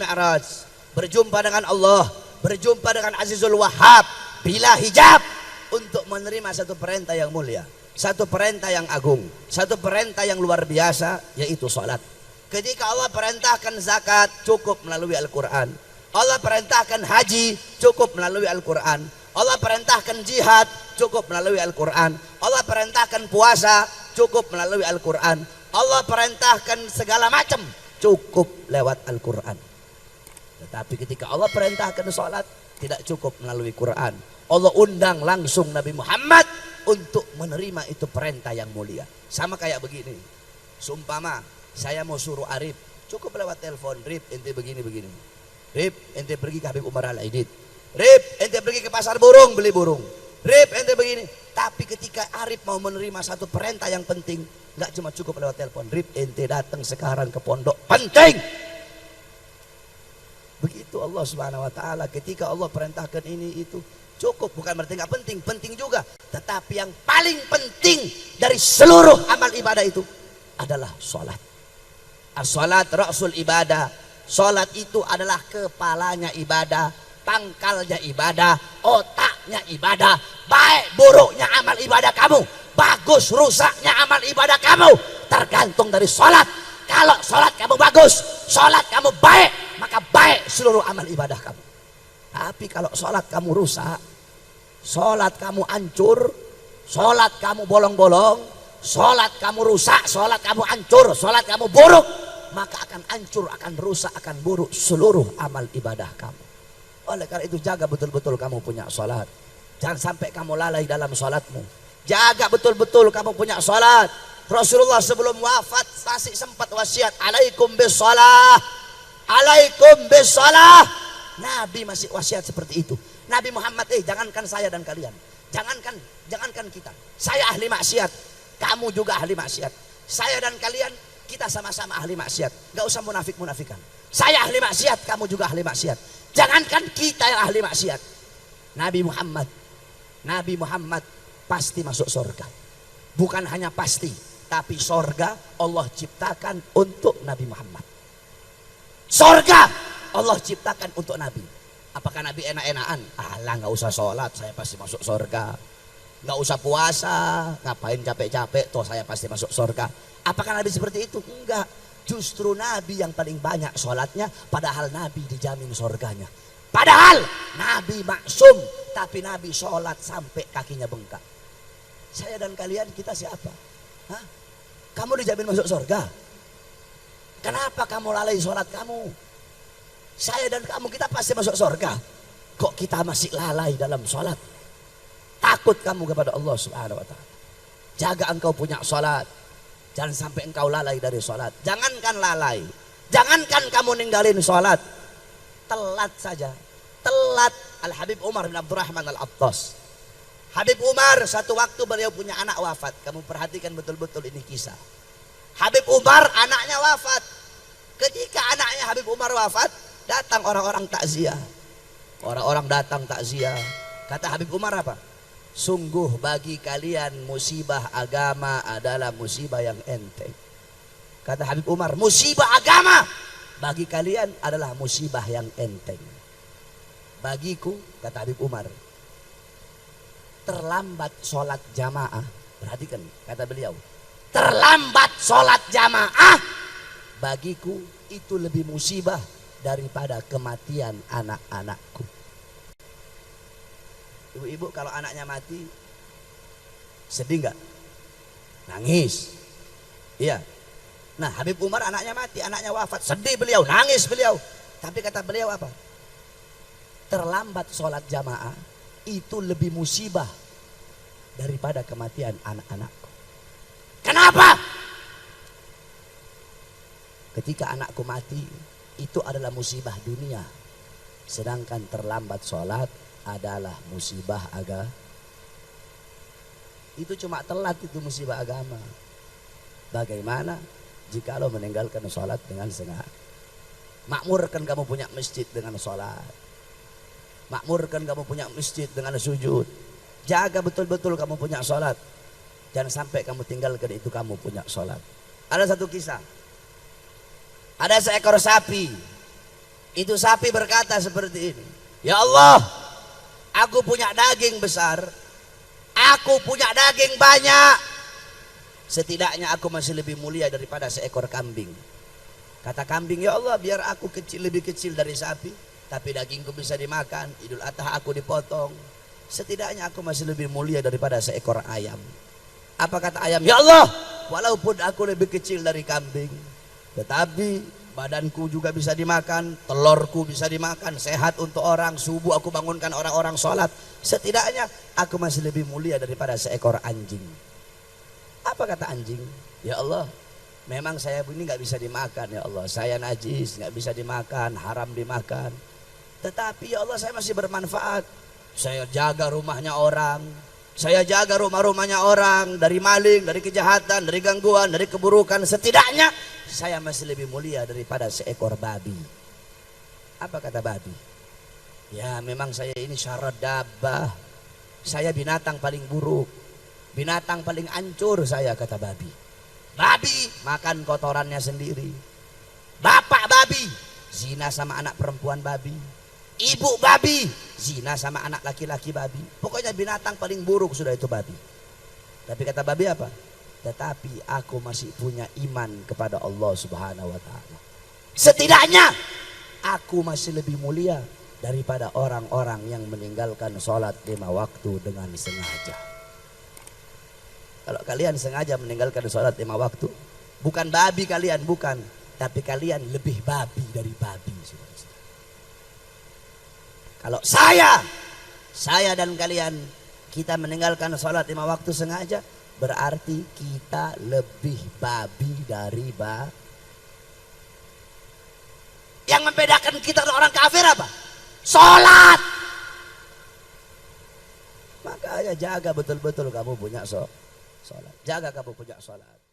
Mi'raj, berjumpa dengan Allah, berjumpa dengan Azizul Wahhab bila hijab, untuk menerima satu perintah yang mulia, satu perintah yang agung, satu perintah yang luar biasa, yaitu salat. Ketika Allah perintahkan zakat, cukup melalui Al-Quran. Allah perintahkan haji, cukup melalui Al-Quran. Allah perintahkan jihad, cukup melalui Al-Quran. Allah perintahkan puasa, cukup melalui Al-Quran. Allah perintahkan segala macam, cukup lewat Al-Quran. Tetapi ketika Allah perintahkan sholat, tidak cukup melalui Quran. Allah undang langsung Nabi Muhammad untuk menerima itu perintah yang mulia. Sama kayak begini, seumpama saya mau suruh Arif, cukup lewat telepon, Rip ente begini-begini, Rip ente pergi ke Habib Umar Al-Aidid, Rip ente pergi ke pasar burung beli burung, Rip ente begini. Tapi ketika Arif mau menerima satu perintah yang penting, nggak cuma cukup lewat telepon, Rip ente datang sekarang ke pondok, penting. Begitu Allah Subhanahu wa taala, ketika Allah perintahkan ini itu cukup, bukan berarti nggak penting, penting juga. Tetapi yang paling penting dari seluruh amal ibadah itu adalah sholat. As-sholat ra'sul ibadah. Sholat itu adalah kepalanya ibadah, pangkalnya ibadah, otaknya ibadah. Baik buruknya amal ibadah kamu, bagus rusaknya amal ibadah kamu, tergantung dari sholat. Kalau sholat kamu bagus, sholat kamu baik, maka baik seluruh amal ibadah kamu. Tapi kalau sholat kamu rusak, sholat kamu hancur, sholat kamu bolong-bolong, sholat kamu rusak, sholat kamu hancur, sholat kamu buruk, maka akan hancur, akan rusak, akan buruk seluruh amal ibadah kamu. Oleh karena itu jaga betul-betul kamu punya sholat. Jangan sampai kamu lalai dalam sholatmu. Jaga betul-betul kamu punya sholat. Rasulullah sebelum wafat masih sempat wasiat, alaikum bisalah, alaikum bisalah. Nabi masih wasiat seperti itu. Nabi Muhammad, jangankan saya dan kalian, jangankan kita, saya ahli maksiat, kamu juga ahli maksiat, saya dan kalian kita sama-sama ahli maksiat. Gak usah munafik-munafikan. Saya ahli maksiat, kamu juga ahli maksiat. Jangankan kita yang ahli maksiat, Nabi Muhammad pasti masuk surga. Bukan hanya pasti, tapi surga Allah ciptakan untuk Nabi Muhammad. Surga Allah ciptakan untuk Nabi. Apakah Nabi enak-enakan? Alah, nggak usah sholat, saya pasti masuk surga. Nggak usah puasa, ngapain capek-capek, toh saya pasti masuk surga. Apakah Nabi seperti itu? Enggak. Justru Nabi yang paling banyak sholatnya, padahal Nabi dijamin surganya. Padahal Nabi maksum, tapi Nabi sholat sampai kakinya bengkak. Saya dan kalian, kita siapa? Hah? Kamu dijamin masuk surga? Kenapa kamu lalai sholat kamu? Saya dan kamu, kita pasti masuk surga. Kok kita masih lalai dalam sholat? Takut kamu kepada Allah Subhanahu wa ta'ala. Jaga engkau punya sholat. Jangan sampai engkau lalai dari sholat. Jangankan lalai, jangankan kamu ninggalin sholat, telat saja. Telat. Al-Habib Umar bin Abdurrahman Al-Attas. Habib Umar satu waktu beliau punya anak wafat. Kamu perhatikan betul-betul ini kisah. Habib Umar anaknya wafat. Ketika anaknya Habib Umar wafat, datang orang-orang takziah. Orang-orang datang takziah. Kata Habib Umar apa? Sungguh bagi kalian musibah agama adalah musibah yang enteng. Kata Habib Umar, musibah agama bagi kalian adalah musibah yang enteng. Bagiku, kata Habib Umar, terlambat sholat jamaah. Perhatikan kata beliau, terlambat sholat jamaah bagiku itu lebih musibah daripada kematian anak-anakku. Ibu-ibu kalau anaknya mati sedih nggak? Nangis. Iya. Nah, Habib Umar anaknya mati, anaknya wafat, sedih beliau, nangis beliau. Tapi kata beliau apa? Terlambat sholat jamaah itu lebih musibah daripada kematian anak-anakku. Kenapa? Ketika anakku mati, itu adalah musibah dunia. Sedangkan terlambat sholat adalah musibah agama. Itu cuma telat, itu musibah agama. Bagaimana jika lo meninggalkan sholat dengan sengaja? Makmurkan kamu punya masjid dengan sholat. Makmurkan kamu punya masjid dengan sujud. Jaga betul-betul kamu punya sholat. Jangan sampai kamu tinggalkan itu kamu punya sholat. Ada satu kisah. Ada seekor sapi Itu sapi berkata seperti ini, ya Allah, aku punya daging besar, aku punya daging banyak, setidaknya aku masih lebih mulia daripada seekor kambing. Kata kambing, ya Allah, biar aku lebih kecil dari sapi, tapi dagingku bisa dimakan, Idul Adha aku dipotong, setidaknya aku masih lebih mulia daripada seekor ayam. Apa kata ayam? Ya Allah, walaupun aku lebih kecil dari kambing, tetapi badanku juga bisa dimakan, telurku bisa dimakan, sehat untuk orang, subuh aku bangunkan orang-orang sholat, setidaknya aku masih lebih mulia daripada seekor anjing. Apa kata anjing? Ya Allah, memang saya ini nggak bisa dimakan, ya Allah, saya najis, nggak bisa dimakan, haram dimakan, tetapi ya Allah, saya masih bermanfaat. Saya jaga rumahnya orang, saya jaga rumah-rumahnya orang dari maling, dari kejahatan, dari gangguan, dari keburukan, setidaknya saya masih lebih mulia daripada seekor babi. Apa kata babi? Ya memang saya ini syarat dabah, saya binatang paling buruk, binatang paling hancur saya, kata babi. Babi makan kotorannya sendiri, bapak babi zina sama anak perempuan babi, ibu babi zina sama anak laki-laki babi, pokoknya binatang paling buruk sudah itu babi. Tapi kata babi apa? Tetapi aku masih punya iman kepada Allah Subhanahu wa ta'ala, setidaknya aku masih lebih mulia daripada orang-orang yang meninggalkan sholat 5 waktu dengan sengaja. Kalau kalian sengaja meninggalkan sholat 5 waktu, bukan babi kalian, bukan, tapi kalian lebih babi dari babi. Kalau saya dan kalian, kita meninggalkan sholat 5 waktu sengaja, berarti kita lebih babi dari babi. Yang membedakan kita dengan orang kafir apa? Sholat. Makanya jaga betul-betul kamu punya sholat. Jaga kamu punya sholat.